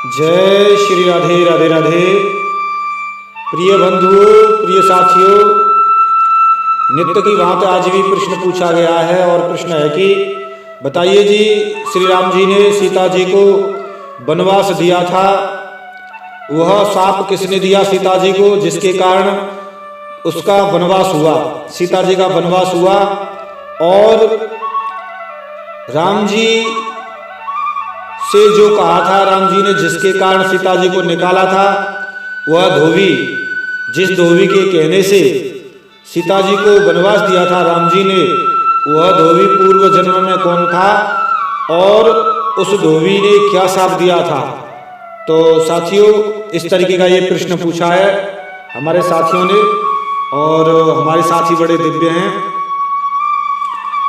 जय श्री राधे राधे राधे। प्रिय बंधुओं, प्रिय साथियों, नित्य की भांति आज भी प्रश्न पूछा गया है और प्रश्न है कि बताइए जी, श्री राम जी ने सीता जी को वनवास दिया था, वह शाप किसने दिया सीता जी को जिसके कारण उसका वनवास हुआ, सीता जी का वनवास हुआ। और राम जी से जो कहा था, राम जी ने जिसके कारण सीता जी को निकाला था, वह धोबी, जिस धोबी के कहने से सीता जी को वनवास दिया था राम जी ने, वह धोबी पूर्व जन्म में कौन था और उस धोबी ने क्या शाप दिया था। तो साथियों, इस तरीके का ये प्रश्न पूछा है हमारे साथियों ने और हमारे साथी बड़े दिव्य हैं,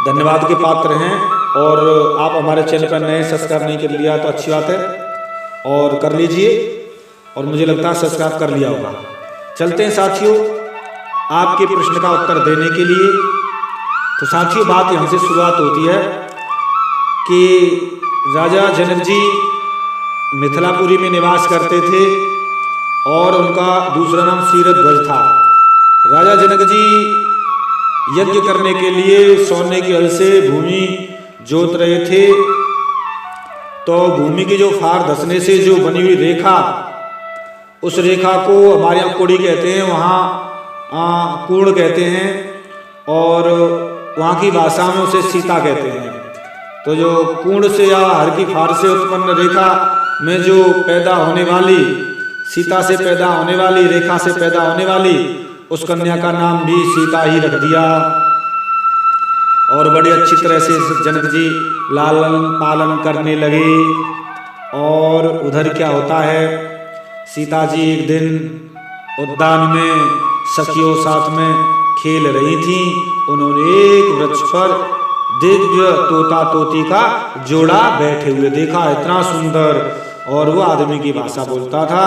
धन्यवाद के पात्र हैं। और आप हमारे चैनल पर नए, सब्सक्राइब नहीं कर लिया तो अच्छी बात है और कर लीजिए, और मुझे लगता है सब्सक्राइब कर लिया होगा। चलते हैं साथियों आपके प्रश्न का उत्तर देने के लिए। तो साथियों, बात यहाँ से शुरुआत होती है कि राजा जनक जी मिथिलापुरी में निवास करते थे और उनका दूसरा नाम शीरध्वज था। राजा जनक जी यज्ञ करने के लिए सोने के हल से भूमि जोत रहे थे, तो भूमि की जो फार धसने से जो बनी हुई रेखा, उस रेखा को हमारे यहाँ कोड़ी कहते हैं, वहाँ कूड़ कहते हैं और वहाँ की भाषा में उसे सीता कहते हैं। तो जो कूड़ से या हर की फार से उत्पन्न रेखा में जो पैदा होने वाली, सीता से पैदा होने वाली, रेखा से पैदा होने वाली, उस कन्या का नाम भी सीता ही रख दिया। और बड़ी अच्छी तरह से जनक जी लालन पालन करने लगे। और उधर क्या होता है, सीता जी एक दिन उद्यान में सखियों साथ में खेल रही थीं। उन्होंने एक वृक्ष पर दिव्य तोता तोती का जोड़ा बैठे हुए देखा, इतना सुंदर, और वो आदमी की भाषा बोलता था,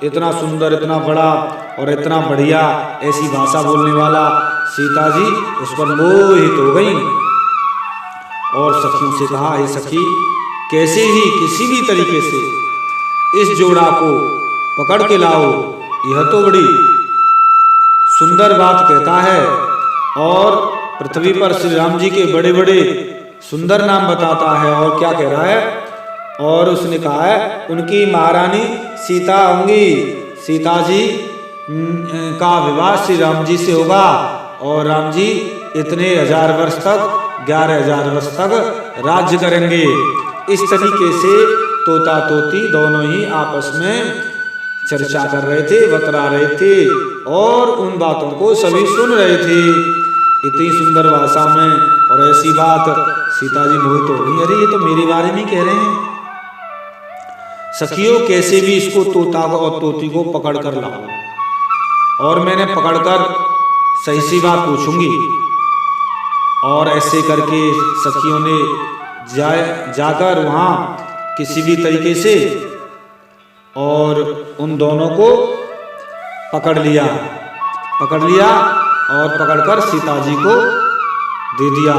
इतना सुंदर, इतना बड़ा और इतना बढ़िया, ऐसी भाषा बोलने वाला। सीता जी उस पर मोहित हो गई और सखियों से कहा, हे सखी, कैसे ही किसी भी तरीके से इस जोड़ा को पकड़ के लाओ, यह तो बड़ी सुंदर बात कहता है और पृथ्वी पर श्री राम जी के बड़े बड़े सुंदर नाम बताता है। और क्या कह रहा है, और उसने कहा है उनकी महारानी सीता होंगी, सीता जी का विवाह श्री राम जी से होगा और राम जी इतने 1000 वर्ष तक, 11,000 वर्ष तक राज्य करेंगे। इस तरीके से तोता तोती दोनों ही आपस में चर्चा कर रहे थे, बतरा रहे थे और उन बातों को सभी सुन रहे थे इतनी सुंदर भाषा में। और ऐसी बात सीता जी मोहित हो गई, अरे ये तो मेरे बारे में कह रहे हैं। सखियों, कैसे भी इसको तोता और तोती को पकड़ कर लाओ और मैंने पकड़कर सही सी बात पूछूंगी। और ऐसे करके सखियों ने जाकर वहाँ किसी भी तरीके से और उन दोनों को पकड़ लिया और पकड़कर सीता जी को दे दिया,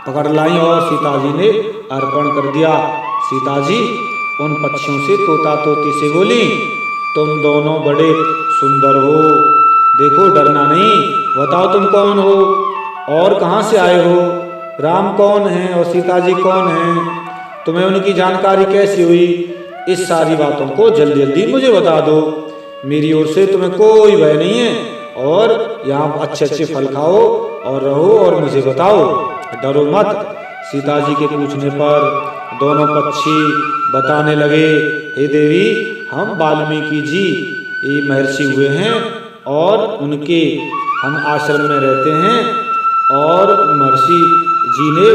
पकड़ लाई और सीता जी ने अर्पण कर दिया। सीता जी उन पक्षियों से, तोता तोती से बोली, तुम दोनों बड़े सुंदर हो, देखो डरना नहीं, बताओ तुम कौन हो और कहाँ से आए हो, राम कौन है और सीता जी कौन हैं, तुम्हें उनकी जानकारी कैसी हुई, इस सारी बातों को जल्दी जल्दी मुझे बता दो। मेरी ओर से तुम्हें कोई भय नहीं है और यहाँ अच्छे अच्छे फल खाओ और रहो और मुझे बताओ, डरो मत। सीता जी के पूछने पर दोनों पक्षी बताने लगे, हे देवी, हम वाल्मीकि जी ये महर्षि हुए हैं और उनके हम आश्रम में रहते हैं और महर्षि जी ने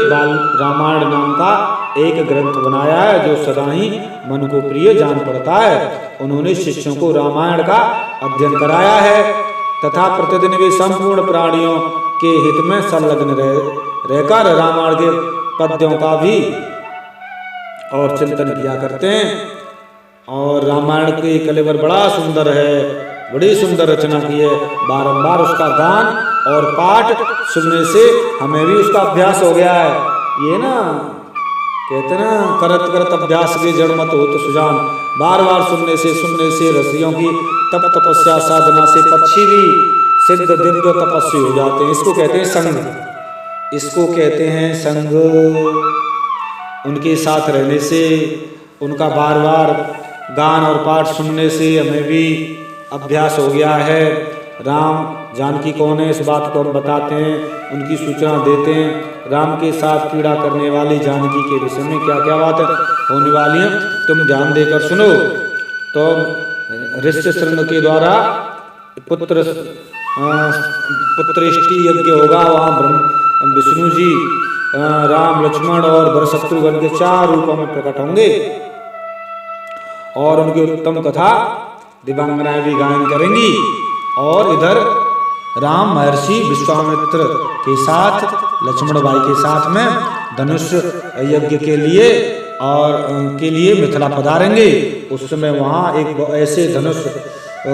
रामायण नाम का एक ग्रंथ बनाया है जो सदा ही मन को प्रिय जान पड़ता है। उन्होंने शिष्यों को रामायण का अध्ययन कराया है तथा प्रतिदिन वे संपूर्ण प्राणियों के हित में संलग्न रहकर रामायण के पद्यों का भी और चिंतन किया करते हैं। और रामायण के कलेवर बड़ा सुंदर है, बड़ी सुंदर रचना की है, बारंबार उसका गान और पाठ सुनने से हमें भी उसका अभ्यास हो गया है। ये ना कहते ना, करत करत अभ्यास के जड़ मत हो तो सुजान, बार बार सुनने से ऋषियों की तप तपस्या साधना से पक्षी भी सिद्ध दिव्य तपस्वी हो जाते हैं। इसको कहते हैं संग, इसको कहते हैं संग। उनके साथ रहने से, उनका बार बार गान और पाठ सुनने से हमें भी अभ्यास हो गया है। राम जानकी कौन है इस बात को हम बताते हैं, उनकी सूचना देते हैं। राम के साथ पीड़ा करने वाली जानकी के विषय में क्या क्या बात होने वाली है तुम ध्यान देकर सुनो। तो ऋष्यशृंग के द्वारा पुत्रेष्टि यज्ञ होगा। वहाँ विष्णु जी राम लक्ष्मण और भरत शत्रुघ्न के 4 रूपों में प्रकट होंगे और उनकी उत्तम कथा दिव्यांगनाएं भी गायन करेंगी। और इधर राम महर्षि विश्वामित्र के साथ लक्ष्मण भाई के साथ में धनुष यज्ञ के लिए मिथिला पधारेंगे। उस समय वहाँ एक ऐसे धनुष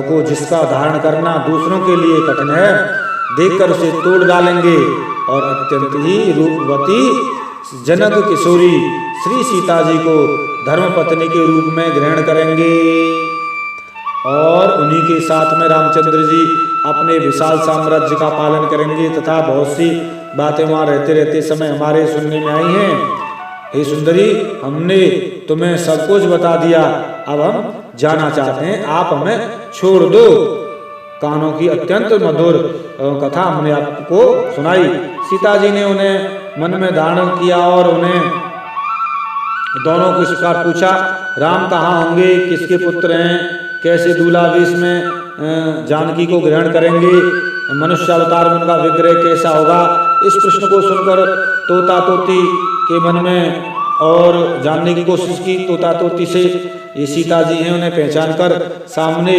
को जिसका धारण करना दूसरों के लिए कठिन है, देखकर उसे तोड़ डालेंगे और अत्यंत ही रूपवती जनक किशोरी श्री सीता जी को धर्मपत्नी के रूप में ग्रहण करेंगे। और उन्हीं के साथ में रामचंद्र जी अपने विशाल साम्राज्य का पालन करेंगे तथा बहुत सी बातें वहाँ रहते रहते समय हमारे सुनने में आई हैं। हे सुंदरी, हमने तुम्हें सब कुछ बता दिया, अब हम जाना चाहते हैं, आप हमें छोड़ दो। कानों की अत्यंत मधुर कथा हमने आपको सुनाई। सीता जी ने उन्हें मन में धारण किया और उन्हें दोनों को इस प्रकार पूछा, राम कहाँ होंगे, किसके पुत्र हैं, कैसे दूल्हा वेश में जानकी को ग्रहण करेंगे, मनुष्य अवतार में उनका विग्रह कैसा होगा। इस प्रश्न को सुनकर तोता तोती के मन में और जानने की कोशिश की। तोता तोती से ये सीता जी हैं उन्हें पहचान कर सामने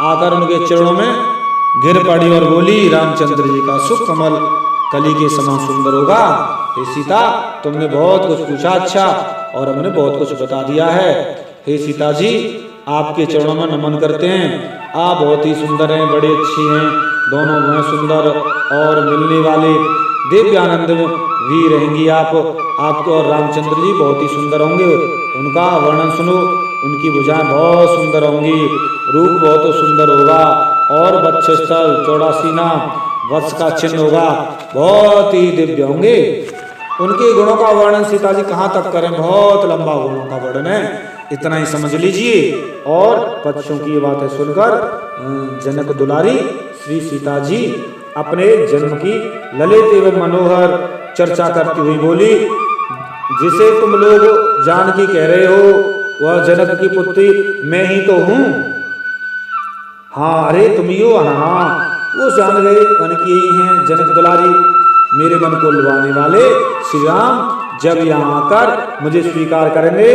आकर उनके चरणों में गिर पड़ी और बोली, रामचंद्र जी का सुख कमल कली के समान सुंदर होगा। हे सीता, तुमने बहुत कुछ पूछा अच्छा और हमने बहुत कुछ बता दिया है। हे सीता जी, आपके चरणों में नमन करते हैं। आप बहुत ही सुंदर हैं, बड़ी अच्छी हैं, दोनों में सुंदर और मिलने वाले दिव्य आनंद में भी रहेंगी आपके और रामचंद्र जी बहुत ही सुंदर होंगे। उनका वर्णन सुनो, उनकी भुजाएं बहुत सुंदर होंगी, रूप बहुत सुंदर होगा और वक्षस्थल चौड़ा सीना वत्स का चिन्ह होगा, बहुत ही दिव्य होंगे। उनके गुणों का वर्णन सीता जी कहाँ तक करें, बहुत लंबा गुणों का वर्णन है, इतना ही समझ लीजिए। और पक्षियों की बातें सुनकर जनक दुलारी श्री सीता जी अपने जन्म की ललित एवं मनोहर चर्चा करती हुई बोली, जिसे तुम लोग जानकी कह रहे हो वह जनक की पुत्री मैं ही तो हूँ। हाँ, अरे तुम ही हो। हाँ, वो जान गए मन की यही हैं जनक दुलारी, मेरे मन को लुभाने वाले श्री राम जब यहाँ आकर मुझे स्वीकार करेंगे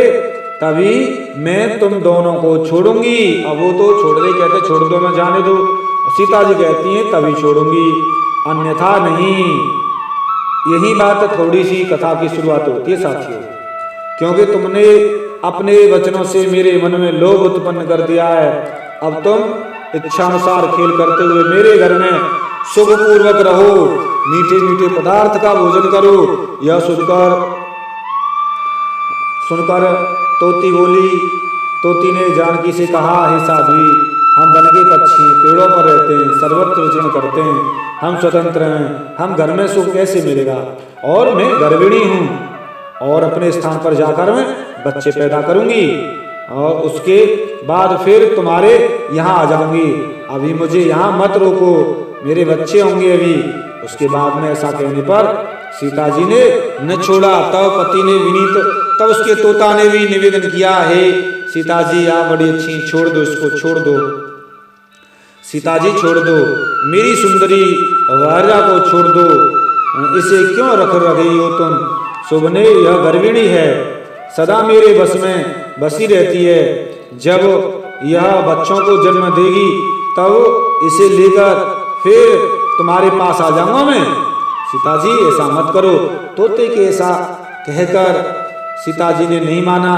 तभी मैं तुम दोनों को छोड़ूंगी। अब वो तो छोड़ दे, कहते छोड़ दो, मैं जाने दो। सीता जी कहती हैं तभी छोड़ूंगी, अन्यथा नहीं। यही बात थोड़ी सी कथा की शुरुआत होती है साथियों, क्योंकि तुमने अपने वचनों से मेरे मन में लोभ उत्पन्न कर दिया है। अब तुम इच्छानुसार खेल करते हुए मेरे घर में सुखपूर्वक रहो, मीठे मीठे पदार्थ का भोजन करो। यह सुनकर तोती बोली, तोती ने जानकी से कहा, हे साध्वी, हम वन के पक्षी पेड़ों पर रहते हैं, सर्वत्र विचरण करते हैं, हम स्वतंत्र हैं, हम घर में सुख कैसे मिलेगा। और मैं गर्भिणी हूँ और अपने स्थान पर जाकर मैं बच्चे पैदा करूंगी और उसके बाद फिर तुम्हारे यहाँ आ जाऊंगी। अभी मुझे यहाँ मत रोको, मेरे बच्चे होंगे अभी। उसके बाद में ऐसा कहने पर सीता जी ने न छोड़ा। तब पति ने तब उसके तोता ने भी निवेदन किया, हे सीता जी आप बड़ी अच्छी, छोड़ दो इसको, छोड़ दो सीता जी, छोड़ दो मेरी सुंदरी वार्या को, छोड़ दो, इसे क्यों रख रही हो तुम। सुबने यह गर्भिणी है, सदा मेरे बस में बसी रहती है। जब यह बच्चों को जन्म देगी तब इसे लेकर फिर तुम्हारे पास आ जाऊंगा मैं। सीता जी ऐसा मत करो। तोते के ऐसा कहकर सीता जी ने नहीं माना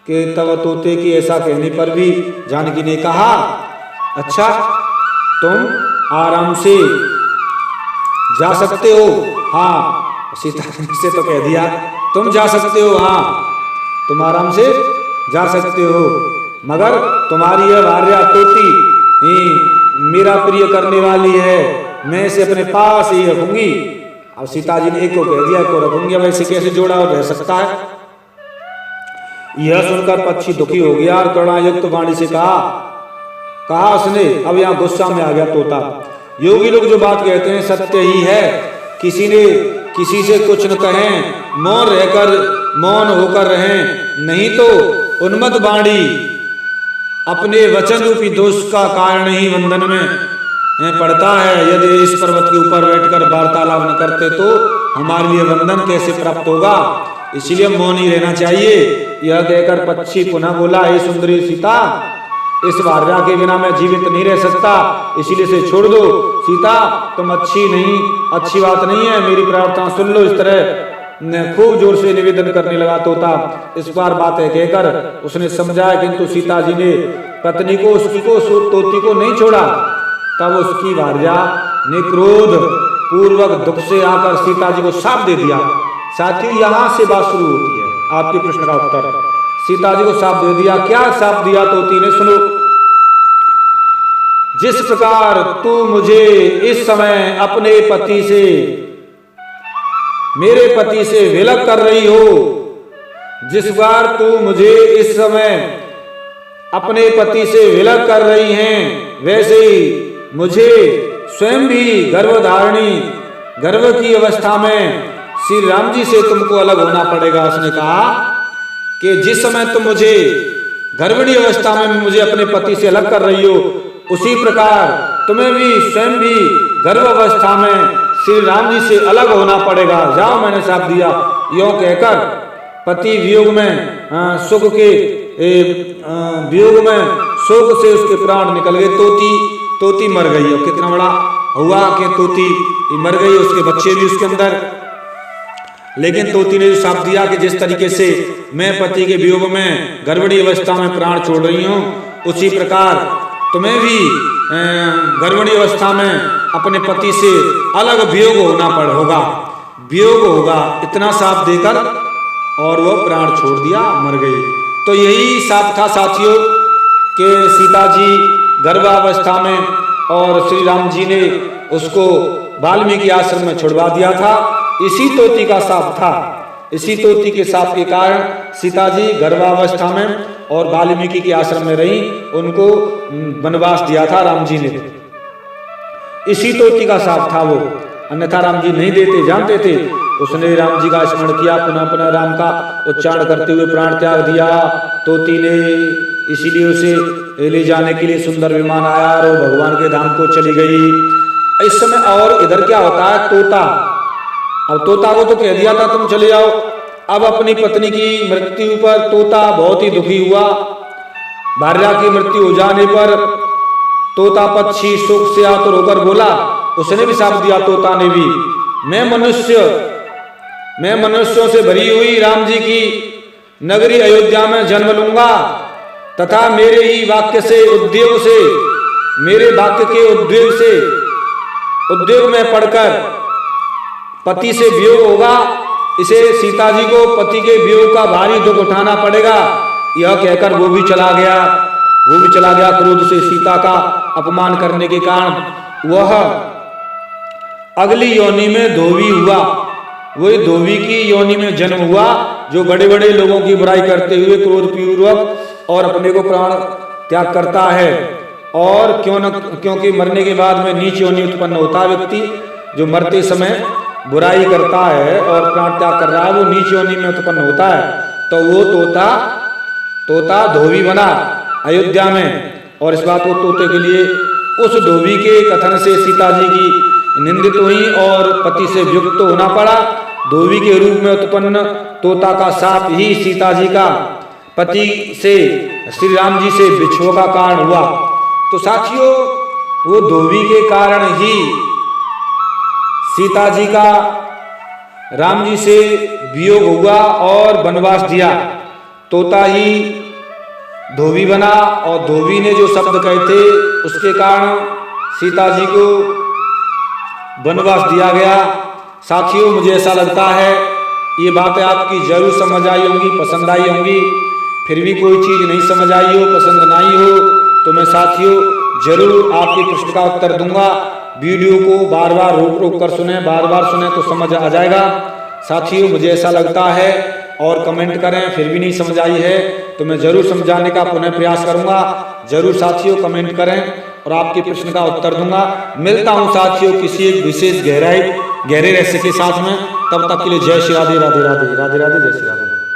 कि तब तोते के ऐसा कहने पर भी जानकी ने कहा, अच्छा तुम आराम से जा सकते हो। हाँ, सीता से तो कह दिया तुम जा सकते हो, हाँ तुम आराम से जा सकते हो। मगर तुम्हारी यह भार्या तोती मेरा प्रिय करने वाली है, मैं इसे अपने पास ही रखूंगी। अब सीता जी ने एक को कह दिया, एक को रखूंगी, अब ऐसे कैसे जोड़ा और रह सकता है। यह सुनकर पक्षी दुखी हो गया और करुणायुक्त वाणी से कहा उसने, अब यहाँ गुस्सा में आ गया तोता, योगी लोग जो बात कहते हैं सत्य ही है, किसी से कुछ न कहें, मौन होकर रहें, नहीं तो उन्मत्त वाणी अपने वचन रूपी दोष का कारण ही बंधन में पड़ता है। यदि इस पर्वत के ऊपर बैठकर वार्तालाप न करते तो हमारे लिए बंधन कैसे प्राप्त होगा, इसलिए मौन ही रहना चाहिए। यह कहकर पक्षी पुनः बोला, हे सुंदरी सीता, इस भार्या के बिना मैं जीवित नहीं रह सकता, इसीलिए इसे छोड़ दो। सीता तुम अच्छी बात नहीं है, मेरी प्रार्थना सुन लो। इस तरह खूब जोर से निवेदन करने लगा तोता। इस बार बातें कहकर उसने समझाया, किंतु सीता जी ने पत्नी को तोती को नहीं छोड़ा। तब उसकी भार्या ने क्रोध पूर्वक दुख से आकर सीता जी को शाप दे दिया। साथियों यहाँ से बात शुरू होती है, आपके प्रश्न का उत्तर। सीता जी को शाप दे दिया। क्या शाप दिया तोती ने, सुनो। जिस प्रकार तू मुझे इस समय अपने पति से, मेरे पति से विलग कर रही हो, जिस बार तू मुझे इस समय अपने पति से विलग कर रही हैं, वैसे ही मुझे स्वयं भी गर्भ की अवस्था में श्री राम जी से तुमको अलग होना पड़ेगा। उसने कहा कि जिस समय तुम मुझे गर्भिणी अवस्था में मुझे अपने पति से अलग कर रही हो, उसी प्रकार तुम्हें भी स्वयं भी गर्भ अवस्था में श्री राम जी से अलग होना पड़ेगा। जाओ, मैंने शाप दिया। यों कहकर पति वियोग में सुख के वियोग में शोक से उसके प्राण निकल गए। तोती मर गई। और कितना बड़ा हुआ कि तोती मर गई, उसके बच्चे भी उसके अंदर। लेकिन तोती ने जो शाप दिया कि जिस तरीके से मैं पति के वियोग में गर्भिणी अवस्था में प्राण छोड़ रही हूँ, उसी प्रकार तुम्हें भी गर्भिणी अवस्था में अपने पति से अलग वियोग होगा। इतना शाप देकर और वो प्राण छोड़ दिया, मर गई। तो यही शाप था साथियों कि सीता जी गर्भावस्था में और श्री राम जी ने उसको वाल्मीकि आश्रम में छुड़वा दिया था। इसी तोती का शाप था। इसी तोती के शाप के कारण सीता जी गर्भावस्था में और वाल्मीकि के आश्रम में रही, उनको वनवास दिया था राम जी ने। इसी तोती का शाप था वो, अन्यथा राम जी नहीं देते, जानते थे। उसने राम जी का स्मरण किया, पुनः राम का उच्चारण करते हुए प्राण त्याग दिया। तोती ने इसीलिए उसे ले जाने के लिए सुंदर विमान आया और वो भगवान के धाम को चली गई। इस समय और इधर क्या होता है, अब तोता को तो कह दिया था तुम चले जाओ। अब अपनी पत्नी की मृत्यु पर तोता बहुत ही दुखी हुआ। भार्या की मृत्यु हो जाने पर तोता पक्षी शोक से आतुर होकर बोला, उसने भी शाप दिया तोता ने भी, मैं मनुष्यों से भरी हुई राम जी की नगरी अयोध्या में जन्म लूंगा तथा मेरे ही वाक्य के उद्योग में पढ़कर पति से वियोग होगा। इसे सीता जी को पति के वियोग का भारी दुख उठाना पड़ेगा। यह कहकर वो भी चला गया क्रोध से। सीता का अपमान करने के कारण वह अगली योनि में धोबी हुआ। वही धोबी की योनि में जन्म हुआ, जो बड़े बड़े लोगों की बुराई करते हुए क्रोधपूर्वक और अपने को प्राण त्याग करता है। और क्योंकि मरने के बाद में नीच योनि उत्पन्न होता है। व्यक्ति जो मरते समय बुराई करता है और प्राण त्याग कर रहा है, वो नीच योनि में उत्पन्न होता है। तो वो तोता धोबी बना अयोध्या में। और इस बात को तोते के लिए उस धोबी के कथन से सीता जी की निंदित हुई और पति से वियुक्त होना पड़ा। धोबी के रूप में उत्पन्न तोता का शाप ही सीता जी का पति से श्री राम जी से विछोह का कारण हुआ। तो साथियों, वो धोबी के कारण ही सीता जी का राम जी से वियोग हुआ और वनवास दिया। तोता ही धोबी बना और धोबी ने जो शब्द कहे थे उसके कारण सीता जी को वनवास दिया गया। साथियों, मुझे ऐसा लगता है ये बातें आपकी जरूर समझ आई होंगी, पसंद आई होंगी। फिर भी कोई चीज़ नहीं समझ आई हो, पसंद नहीं हो, तो मैं साथियों जरूर आपके प्रश्न का उत्तर दूंगा। वीडियो को बार बार रोक रोक कर सुने, बार बार सुने तो समझ आ जाएगा। साथियों मुझे ऐसा लगता है, और कमेंट करें फिर भी नहीं समझ आई है तो मैं जरूर समझाने का पुनः प्रयास करूंगा। जरूर साथियों कमेंट करें और आपके प्रश्न का उत्तर दूंगा। मिलता हूं साथियों किसी एक विशेष गहरे रहस्य के साथ में। तब तक के लिए जय श्री राधे राधे राधे राधे राधे, जय श्री राधे।